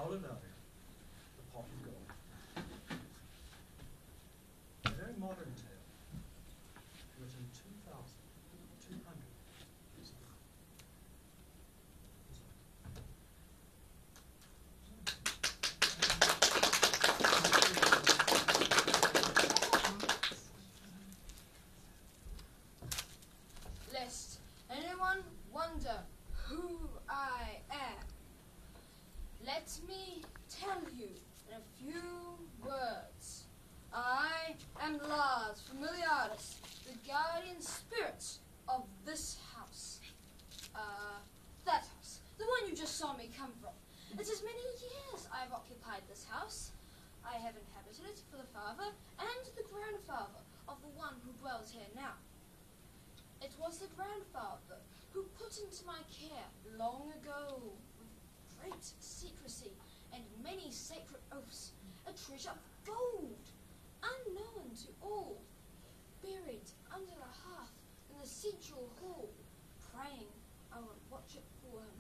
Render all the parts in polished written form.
Galilei, The Pot of Gold. A very modern tale, written 2,200 years ago. Lest anyone wonder who I am, let me tell you in a few words. I am Lars Familiaris, the guardian spirit of this house. That house, the one you just saw me come from. It is many years I have occupied this house. I have inhabited it for the father and the grandfather of the one who dwells here now. It was the grandfather who put into my care long ago, with great secrecy and many sacred oaths, a treasure of gold, unknown to all, buried under the hearth in the central hall, praying I would watch it for him.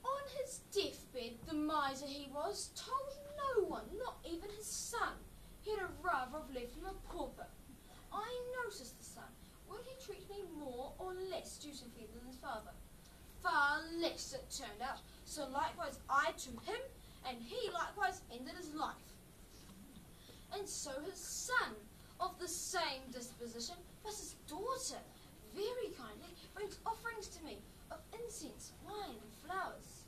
On his deathbed, the miser he was, told no one, not even his son, he'd have rather have left him a pauper. I noticed the son. Would he treat me more or less dutifully than his father? Far less, it turned out. So likewise I to him, and he likewise ended his life. And so his son, of the same disposition, but his daughter, very kindly, brings offerings to me of incense, wine, and flowers.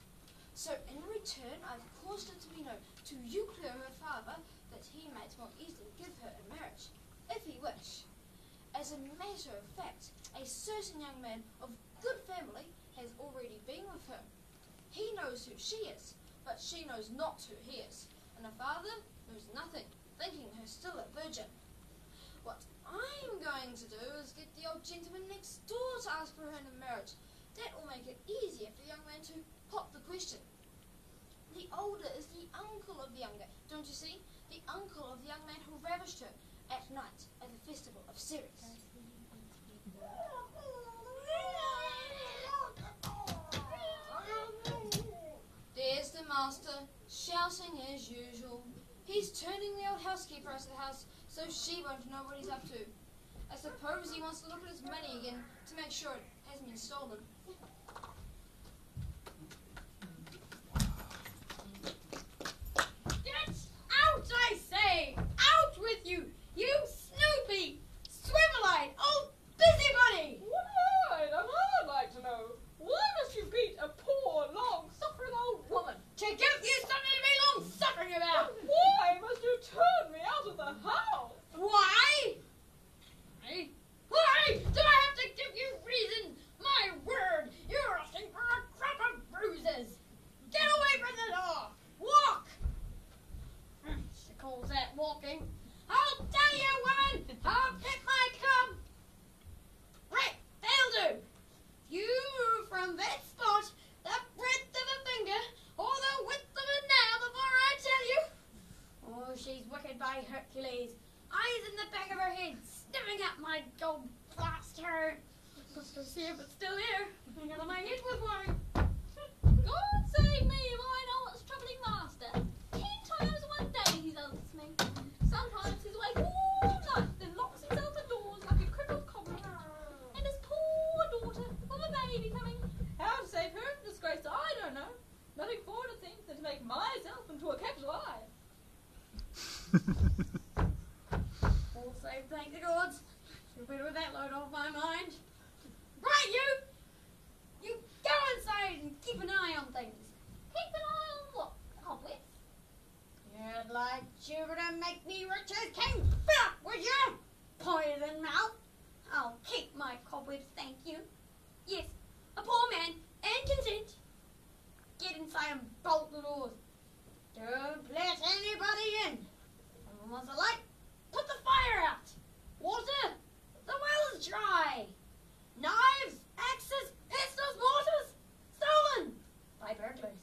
So in return I've caused it to be known to Euclid, her father, that he might more easily give her in marriage, if he wish. As a matter of fact, a certain young man of good family has already been with her. He knows who she is, but she knows not who he is, and the father knows nothing, thinking her still a virgin. What I'm going to do is get the old gentleman next door to ask for her in marriage. That will make it easier for the young man to pop the question. The older is the uncle of the younger, don't you see? The uncle of the young man who ravished her at night at the festival of Ceres. There's the master, shouting as usual. He's turning the old housekeeper out of the house, so she won't know what he's up to. I suppose he wants to look at his money again to make sure it hasn't been stolen. Get out, I say! Out with you! You snoopy, swivel-eyed, old busybody! What I'd like to know, why must you beat a poor, long-suffering old woman? To give you something to be long-suffering about! Why must you turn me out of the house? Why? Why do I have to give you reason? My word, you're asking for a crop of bruises! Get away from the door! Walk! She calls that walking. I'll tell you, woman! I'll pick my cub! Right, that'll do. You move from that spot the breadth of a finger or the width of a nail before I tell you. Oh, she's wicked by Hercules. Eyes in the back of her head, sniffing at my gold plaster. Just to see if it's still here. I'm out of my head with worry. God save me if I know what's troubling master. 10 times one day he insults me. Sometimes he's awake all night, then locks himself indoors like a crippled cobbler. And his poor daughter with a baby coming. How to save her from disgrace, I don't know. Nothing for to think than to make myself into a capital I. All safe, thank the gods. Feel better with that load off my mind. Right, you! You go inside and keep an eye on things. Keep an eye on what? Cobwebs? You'd like Jupiter make me rich as King Philip, would you? Poison mouth. I'll keep my cobwebs, thank you. Yes, a poor man, and consent. Get inside and bolt the doors. Don't let anybody in. Someone wants a light? Put the fire out. Water? The well's dry. Knives, axes, pistols, mortars? Stolen by burglars.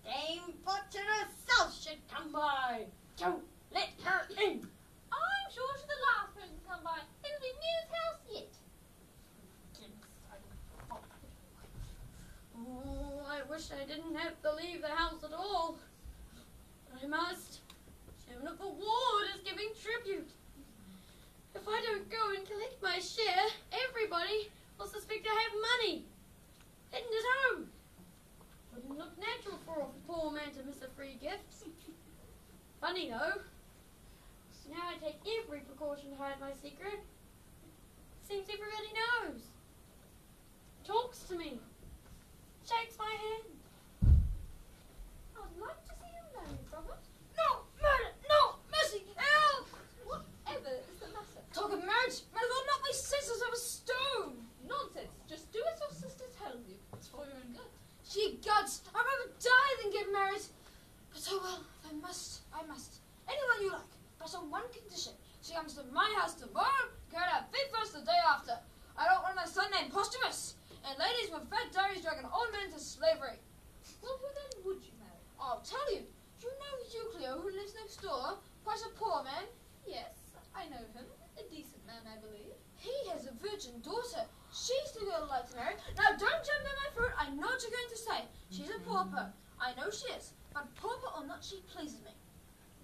Dame Fortune herself should come by. Don't let her in. I'm sure she's the last person to come by. Hasn't been near his house yet. Oh, I wish I didn't have to leave leave the house at all. But I must. Chairman of the ward is giving tribute. If I don't go and collect my share, everybody will suspect I have money hidden at home. Wouldn't look natural for a poor man to miss a free gift. Funny though. Now I take every precaution to hide my secret. Seems everybody knows. Talks to me. Shakes my hand. I'd like to see you married, Robert. No, murder, no, mercy, help! Whatever is the matter? Talk of marriage, might as well knock my sisters off a stone. Nonsense. Just do as your sister tells you. It's for your own good. Gee gods, I'd rather die than get married. But oh well, if I must, I must. Anyone you like, but on one condition. She comes to my house tomorrow, carried out feet first the day after. I don't want my son named Posthumus. And ladies with fat diaries dragging old men to slavery. Well, who then would you marry? I'll tell you. Do you know Euclio who lives next door? Quite a poor man. Yes, I know him. A decent man, I believe. He has a virgin daughter. She's the girl I'd like to marry. Now don't jump down my throat. I know what you're going to say. She's a pauper. I know she is. But pauper or not, she pleases me.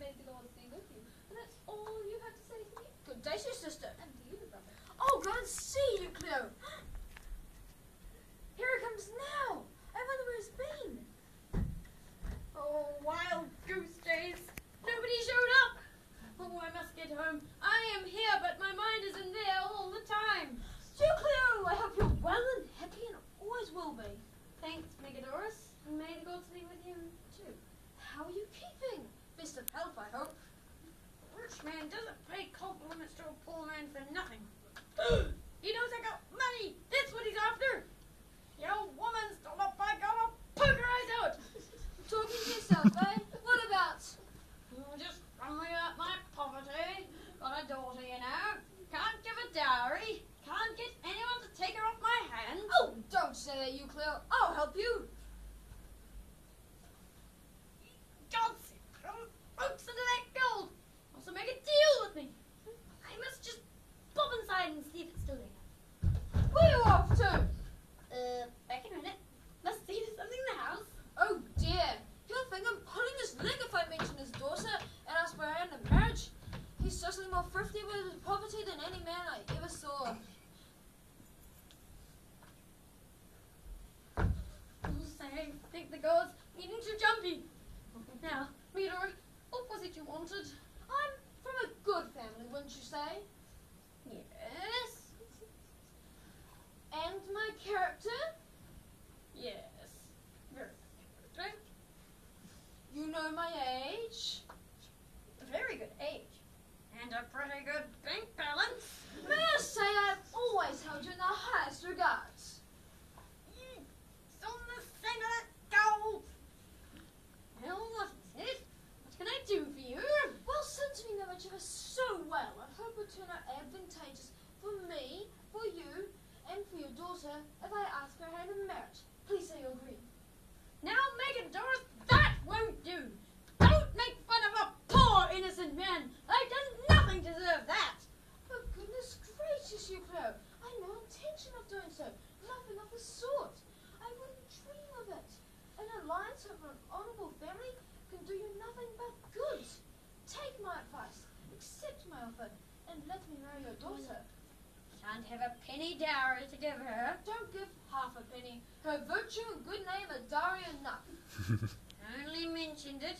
May the Lord be with you. And that's all you have to say to me. Good day to you, sister. And to you, brother. Oh, go and see Euclio. Here he comes now. I wonder where he's been. Oh, wild goose days. Nobody showed up. Oh, I must get home. I am here, but my mind is in there all the time. Euclio, I hope you're well and happy and always will be. Thanks, Megadorus. And may the gods be with you, too. How are you keeping? Best of health, I hope. Rich man doesn't pay compliments to a poor man for nothing. He knows I got money. That's what he's after. The old woman stole up by God. I'll poke her eyes out. Talking to yourself, eh? What about? Oh, just grumbling about my poverty. Got a daughter, you know. Can't give a dowry. Can't get anyone to take her off my hands. Oh, don't say that, Euclio. I'll help you. God's sake, folks into that gold. Also make a deal with me. I must just pop inside and see if it's still there. Where are you off to? Back in a minute. Must see there's something in the house. Oh dear. He'll think I'm pulling his leg if I mention his daughter and ask for her hand in marriage. He's certainly more thrifty with his poverty than any man I ever saw. I'll say, thank the gods, getting too jumpy. Now, Meador, what was it you wanted? I'm from a good family, wouldn't you say? Yes. And my character? Yes. Very good. You know my age? Very good age. And a pretty good bank balance. May I say I've always held you in the highest regards. It's on the scent of that gold. Well, what is it? What can I do for you? Well, since we know each other so well, I hope it will turn out advantageous for me, for you, and for your daughter if I ask her hand in marriage. Please say you agree. Now, Megan Doris, that won't do. Don't make fun of a poor innocent man. I've done nothing to deserve that. For goodness gracious, Euclio, I have no intention of doing so. Nothing of the sort. I wouldn't dream of it. An alliance of an honourable family can do you nothing but good. Take my advice, accept my offer, and let me marry your daughter. Can't have a penny dowry to give her. Don't give half a penny. Her virtue and good name are dowry enough. Only mentioned it,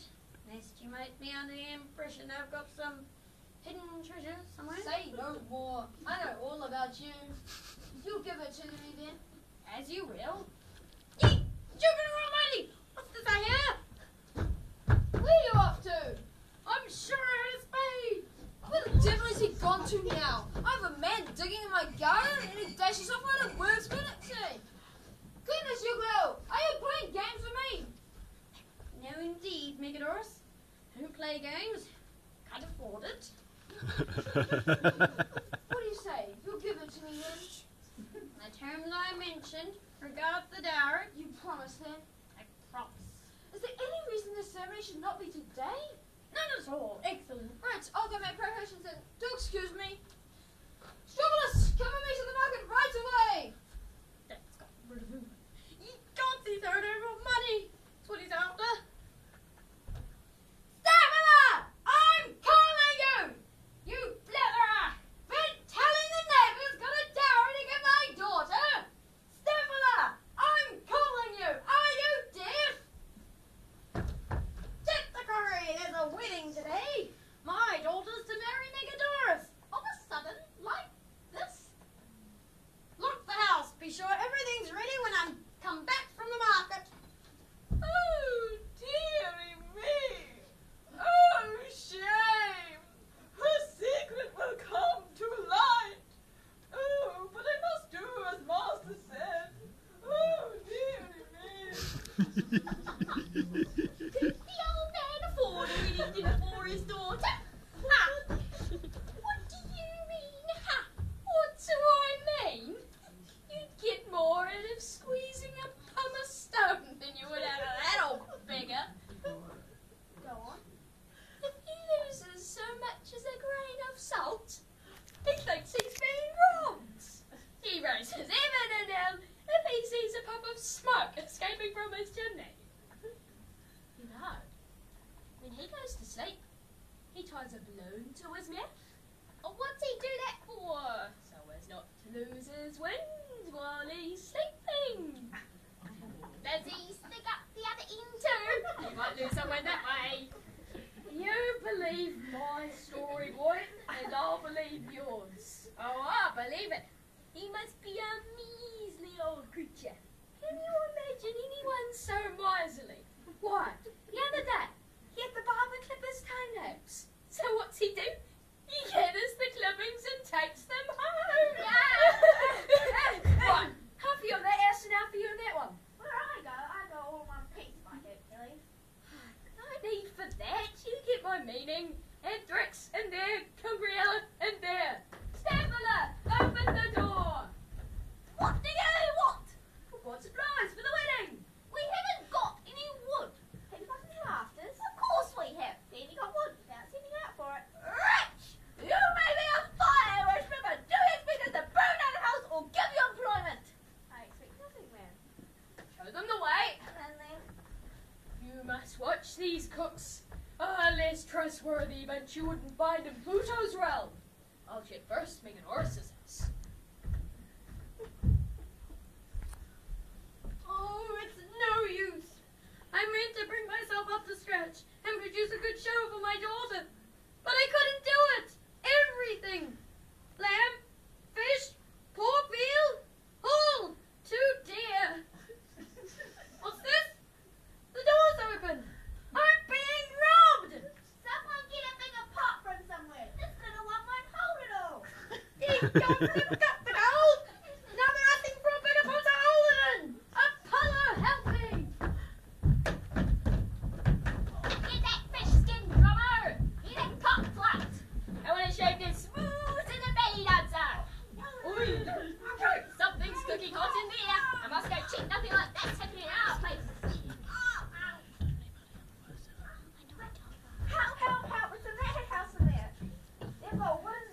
lest you might be under the impression I've got some hidden treasure somewhere. Say no more. I know all about you. You'll give it to me then. As you will. Ye Jupiter Almighty! What's this I hear? Where are you off to? I'm sure I heard a spade. Where the devil is he gone to now? I have a man digging in my garden and he dashes off without a word's minute. Goodness, Euclio, are you playing games with me? No, indeed, Megadorus. Don't play games. Can't afford it. What do you say? You'll give it to me then? The terms I mentioned regard the dowry. You promise then? I promise. Is there any reason this ceremony should not be today? None at all. Excellent. Right, I'll go make preparations then. Do excuse me. Strobolus, come with me to the market right away! That's got rid of him. He can't see third over money. That's what he's after. Could the old man afford a wedding dinner for his daughter? Ha! What do you mean, ha? What do I mean? You'd get more out of squeezing a pumice stone than you would out of that old beggar. Go on. If he loses so much as a grain of salt, he thinks he's being robbed. He raises heaven and hell if he sees a puff of smoke escaping from his chimney. You know, when he goes to sleep, he ties a balloon to his mouth. Oh, what's he do that for? So as not to lose his wind while he's sleeping. Does he stick up the other end too? He might lose some wind that way. You believe my story, boy, and I'll believe yours. Oh, I believe it. He must be a measly old creature. Can you imagine anyone so miserly? Why, the other day, he had the barber clip his toenails. So what's he do? He gathers the clippings and takes them home. Right, half of you on that ass and half of you on that one. Where I go all one piece, my Hercules. No need for that. You get my meaning. And Drix, and there, Cumbriella, and there. Stapler, open the door. What do you want? We've got supplies for the wedding. We haven't got any wood. Have you got any rafters? Of course we have. Then you got wood without sending out for it. Wretch! You may be a fire worshipper, but do you expect us to burn down the house or give you employment? I expect nothing, ma'am. Show them the way. And then You must watch these cooks. Less trustworthy, but you wouldn't find in Pluto's realm. I'll check first, make an horse's house. Oh, it's no use. I meant to bring myself up to scratch and produce a good show for my daughter, but I couldn't do it. Everything. Lamb, fish, pork veal, all too dear. What's this? The door's open. I'm being robbed. someone get a bigger pot from somewhere. This little one won't hold it all. You've got the gold. Now they're asking for a bigger pot to hold it in. Apollo, help me. Get that fish skin, drummer. Get that pot flat. I want to shave this smooth as a belly dancer. Something's cooking hot in there. I must go check nothing like that's happening in our place. Help, it's a madhouse in there. They've got wood.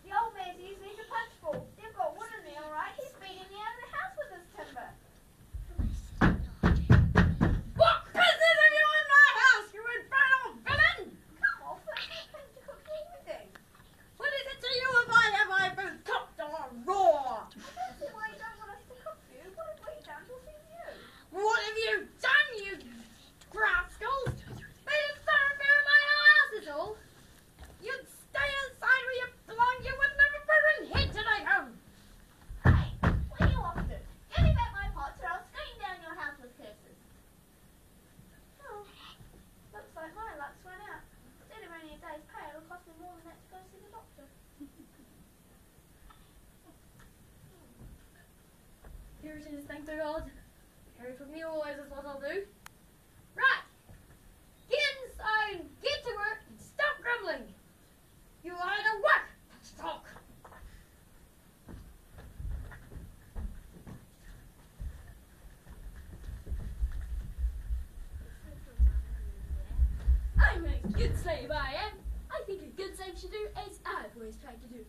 The old man's using a punch bowl. They've got wood in there, alright? He's beating me out of the house with his timber. What business have you in my house, you infernal villain? Come off, it's not time to cook everything. What is it to you if I have my food cooked or raw? I don't see why you don't want us to cook for you. What have we done to offend you? What have you done, you rascals? They didn't serve me in my house is all. You'd stay inside where you belong. You wouldn't have a burning head to take home. Hey, what do you want to do? Give me back my pots or I'll scream down your house with curses. Oh, looks like my luck's run out. Instead of only a day's pay, it'll cost me more than that to go see the doctor. Puritans, thank the God. Carry from me always is what I'll do. Right. Get inside, get to work, and stop grumbling. You either work, talk. I'm a good slave, I am. I think a good slave should do as I've always tried to do.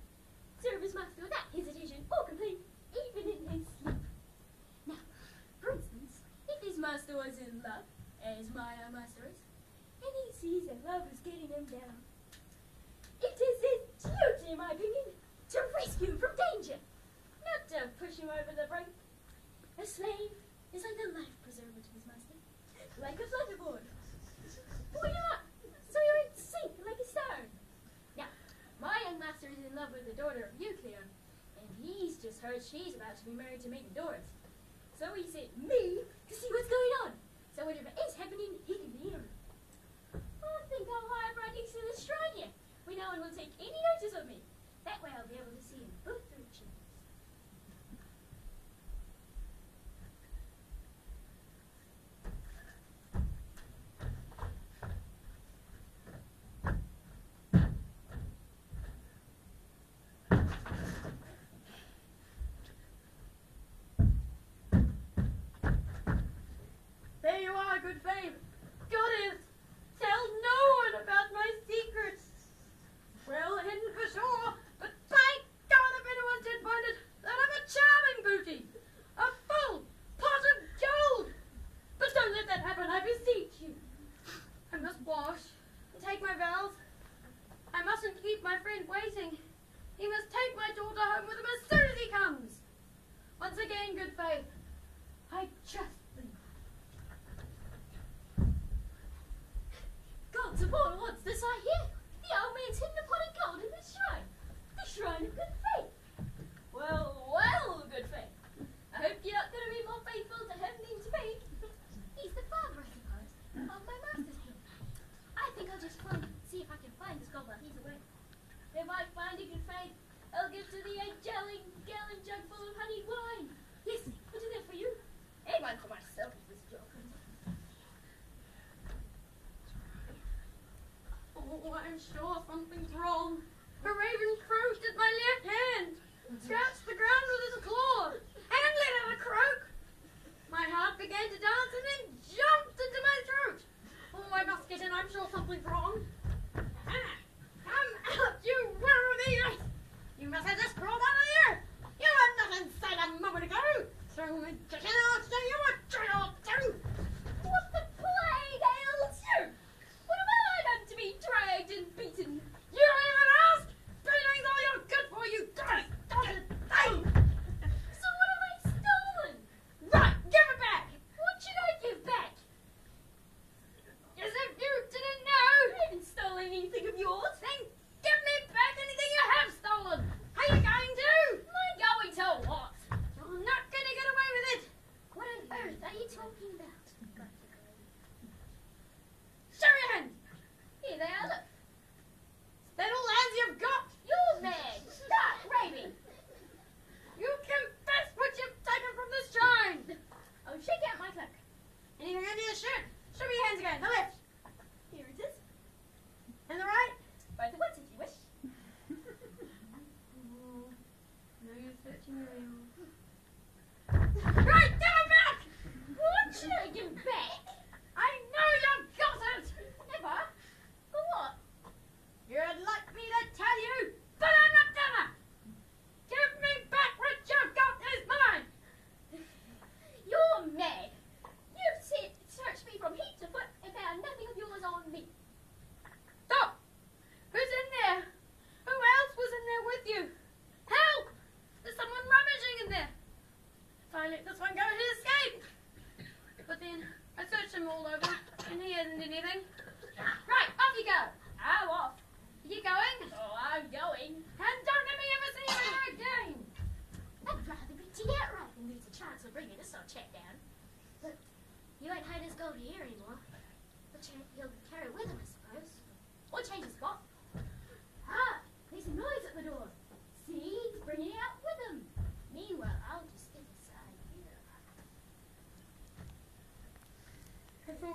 Serve his master without hesitation or complaint, even in his sleep. Now, for instance, if his master was in love, as my master is, and he sees that love is getting him down, it is his duty, in my opinion, to rescue him from danger, not to push him over the brink. A slave is like the life preserver to his master, like a flutterboard. Why not? So you're in sync like a stone. Now, my young master is in love with the daughter of Euclion, and he's just heard she's about to be married to Megadorus. So he sent me to see what's going on. So whatever is happening, he can hear it. I think I'll hide right next to the shrine here, where no one will take any notice of me. That way I'll be able to see in both directions.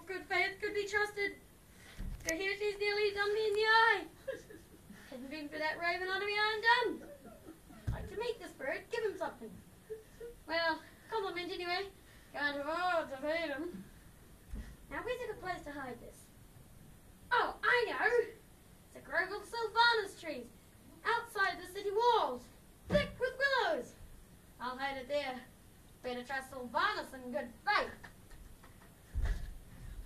of good faith could be trusted. For here she's nearly done me in the eye. Hadn't been for that raven, I'd be undone. I'd like to meet this bird, give him something. Well, compliment anyway. Can't afford to feed him. Now, where's a good place to hide this? Oh, I know. It's a grove of sylvanus trees outside the city walls, thick with willows. I'll hide it there. Better trust sylvanus in good faith.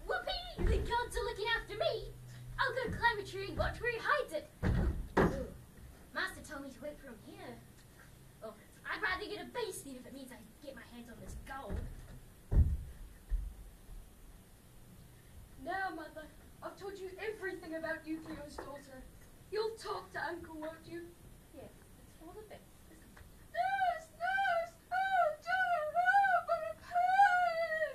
Whoopee! The gods are looking after me. I'll go climb a tree and watch where he hides it. Master told me to wait for him here. Oh, I'd rather get a base seat if it means I get my hands on this gold. Now, Mother, I've told you everything about Yukio's daughter. You'll talk to Uncle, won't you? Yes, it's for the best. Nurse! Nurse! Oh, Joe!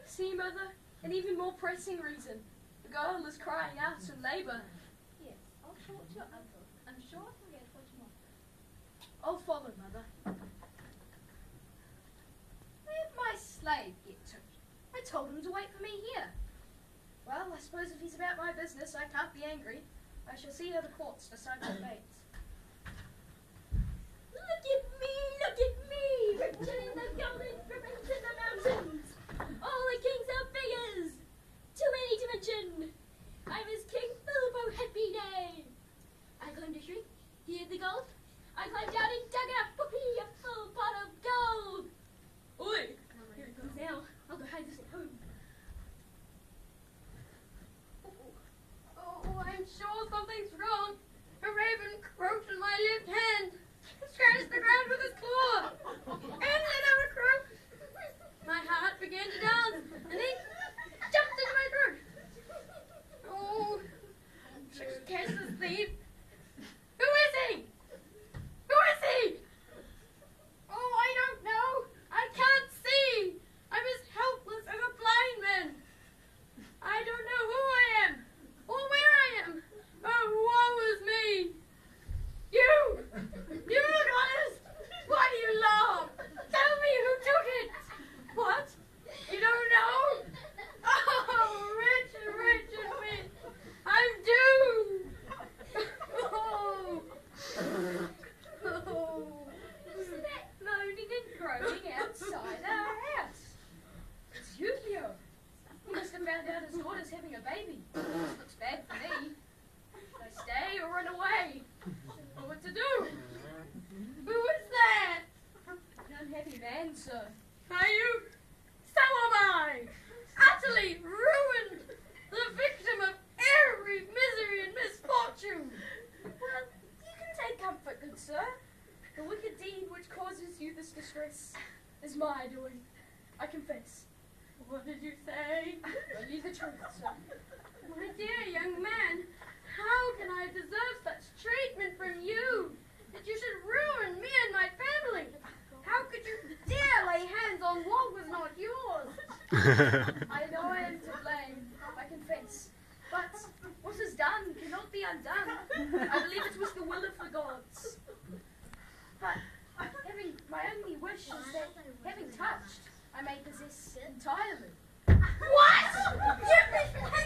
See, Mother? An even more pressing reason. The girl is crying out in labour. Yes, I'll talk to your uncle. I'm sure I can get what you want. I'll follow, Mother. Where'd my slave get to? I told him to wait for me here. Well, I suppose if he's about my business, I can't be angry. I shall see how the courts decide my fate. Look at me, returning the golden ribbons in the mountains. All the kings are beggars. Too many to mention. I'm as King Bilbo Happy Day. I climbed a tree, hid the gold. I climbed down and dug out whoopee, a full pot of gold. Oi! Here it comes now. I'll go hide this at home. Oh, I'm sure something's wrong. A raven croaked in my left hand, scratched the ground with his claw, and let out a croak. My heart began to dance, and he jumped into my throat. Oh, catch this thief. Who is he? Who is he? Oh, I don't know. I can't see. I'm as helpless as a blind man. I don't know who I am. Or where I am. Oh, woe is me. You look honest. Why do you laugh? Tell me who took it. What? You don't know? Oh, Richard, me. I'm doomed. Oh. Isn't that moaning and groaning outside our house? It's Yukio. He must have found out his daughter's having a baby. This looks bad for me. Should I stay or run away? Or what to do? Who is that? An unhappy man, sir. Are you? So am I. Utterly ruined. The victim of every misery and misfortune. Well, you can take comfort, good sir. The wicked deed which causes you this distress is my doing. I confess. What did you say? Only the truth, sir. My dear young man, how can I deserve such treatment from you? That you should ruin me and my family? How could you dare lay hands on what was not yours? I know I am to blame, I confess. But what is done cannot be undone. I believe it was the will of the gods. But my only wish is that, having touched, I may possess entirely. What? You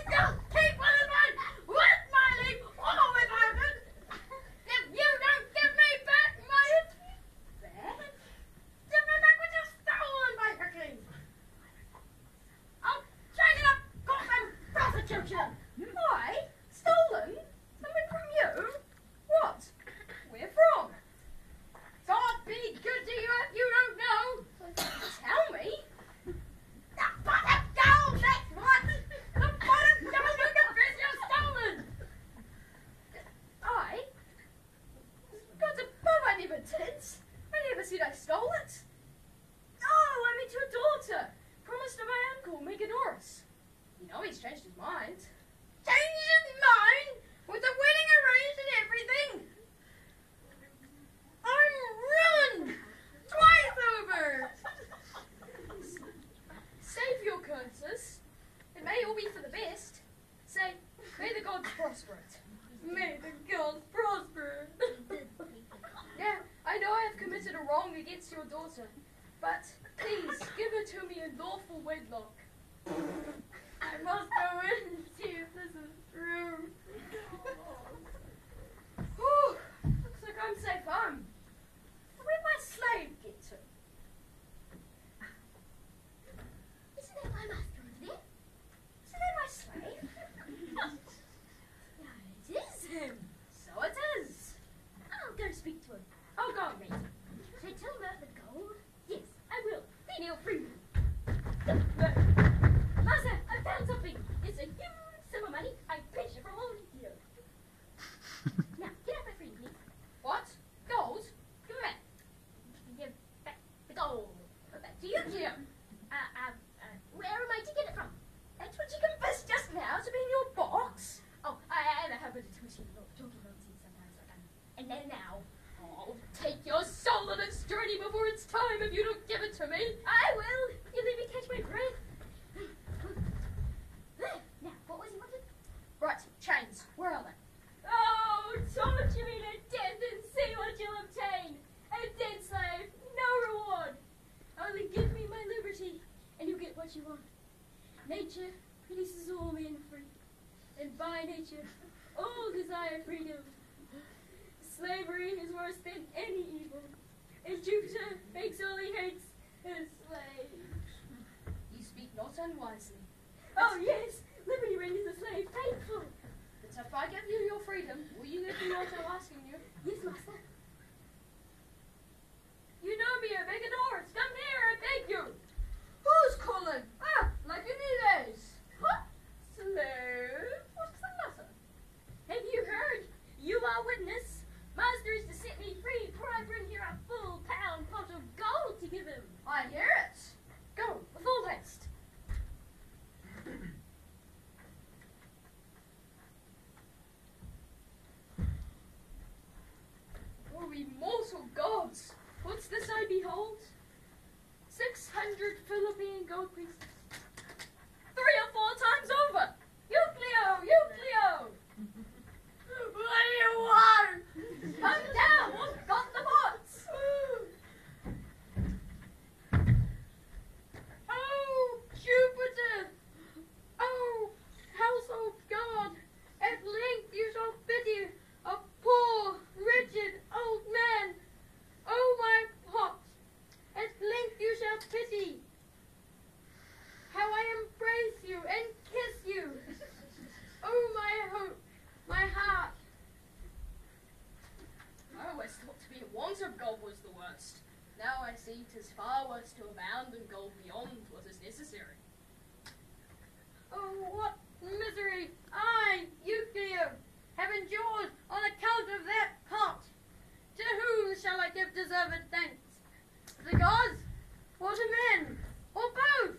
don't keep what is mine with my leave or without it. If you don't give me back my give me back what you've stolen by Hercules. I'll drag it up, court and prosecute you. I? Stolen? Something from you? What? Where from? God be good to you if you don't know. Tell me. The pot of gold, that's what! The pot of gold you confess you've stolen! I? God above, I never did. I never said I stole it. Oh, I meant your daughter. Promised to my uncle, Megadorus. You know he's changed his mind. Changed his mind? With the wedding arranged and everything? I'm ruined! Twice over! Save your curses. It may all be for the best. Say, may the gods prosper it. May the gods prosper it. Yeah, I know I have committed a wrong against your daughter, but please give her to me in lawful wedlock. I must go in and see if this is true. Whew, looks like I'm safe home. Where'd my slave get to? Isn't that my master over there? Isn't that my slave? Yeah, it is him. So it is. I'll go speak to him. Oh, go on, mate. Should I tell him about the gold? Yes, I will. Then he'll free me. Master, I found something. It's a huge sum of money. I bet you from all here. Now, get out my friend, please. What? Gold? Give it. Give back the gold. Put back to you, Jim. Where am I to get it from? That's what you confessed just now to be in your box. Oh, I have a habit of talking nonsense sometimes. And then now. I'll take your soul on its journey before it's time if you don't give it to me. I will. You let me catch my breath. Now, what was he wanted? Right, chains. Where are they? Oh, torture me to death and see what you'll obtain. A dead slave, no reward. Only give me my liberty, and you'll get what you want. Nature releases all men free, and by nature, all desire freedom. Slavery is worse than any evil, and Jupiter makes all he hates his slaves. You speak not unwisely. Oh yes, liberty renders a slave painful. But if I give you your freedom, will you give me what I'm asking you? Yes, master. You know me, Megadorus. Come here, I beg you. Who's calling? Ah, like Unides. What? Slave? What's the matter? Have you heard? You are witness. Master is to set me free, for I bring here a full pound pot of gold to give him. I hear it. Go, with all haste. Oh, immortal gods! What's this I behold? 600 Philippine gold pieces. 3 or 4 times over! Euclio! Euclio! What do you want? Come down! We've got the pots! Oh, Jupiter! Oh, household god! At length you shall pity a poor, wretched old man! Oh, my pot! At length you shall pity! How I embrace you and kiss you! Oh, my hope! My heart! I always thought to be in want of gold was the worst. Now I see 'tis far worse to abound in gold beyond what is necessary. Oh, what misery I, Euclio, have endured on account of that pot! To whom shall I give deserved thanks? To the gods, or to men, or both?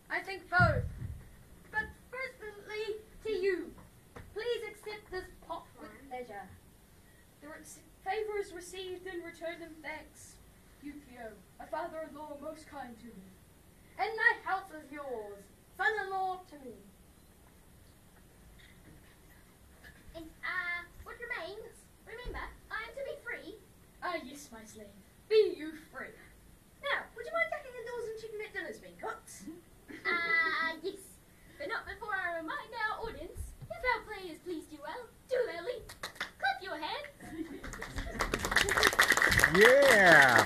I think both. But firstly, to you. Please accept this pot with pleasure. The favor is received in return in thanks. Euclio, a father-in-law most kind to me. And my house is yours, son-in-law to me. And, what remains? Remember, I am to be free. Ah, yes, my slave. Be you free. Now, would you mind ducking indoors and checking that dinner's been cooked? Yes. But not before I remind our audience, if our play has pleased you well, do early. Clap your hands. Yeah!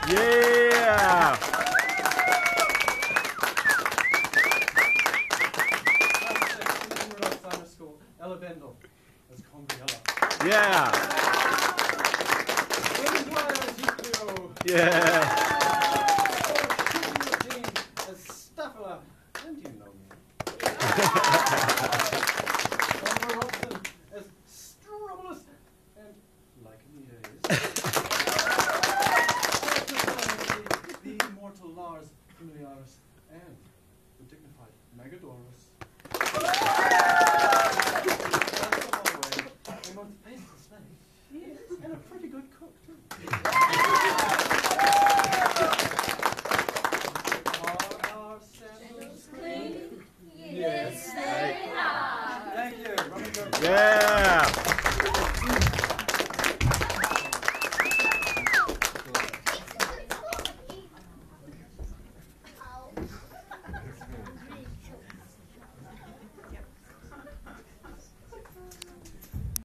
Yeah! Dunedin Rudolf Steiner School, Ella Bendel. Let's call me Ella. Yeah! Yeah! Staffola. And you know me. Robson as Stromulus. And like the immortal Lars Familiaris and the dignified Megadorus. That's the way. A most faithful slave. He is, and a pretty good cook too.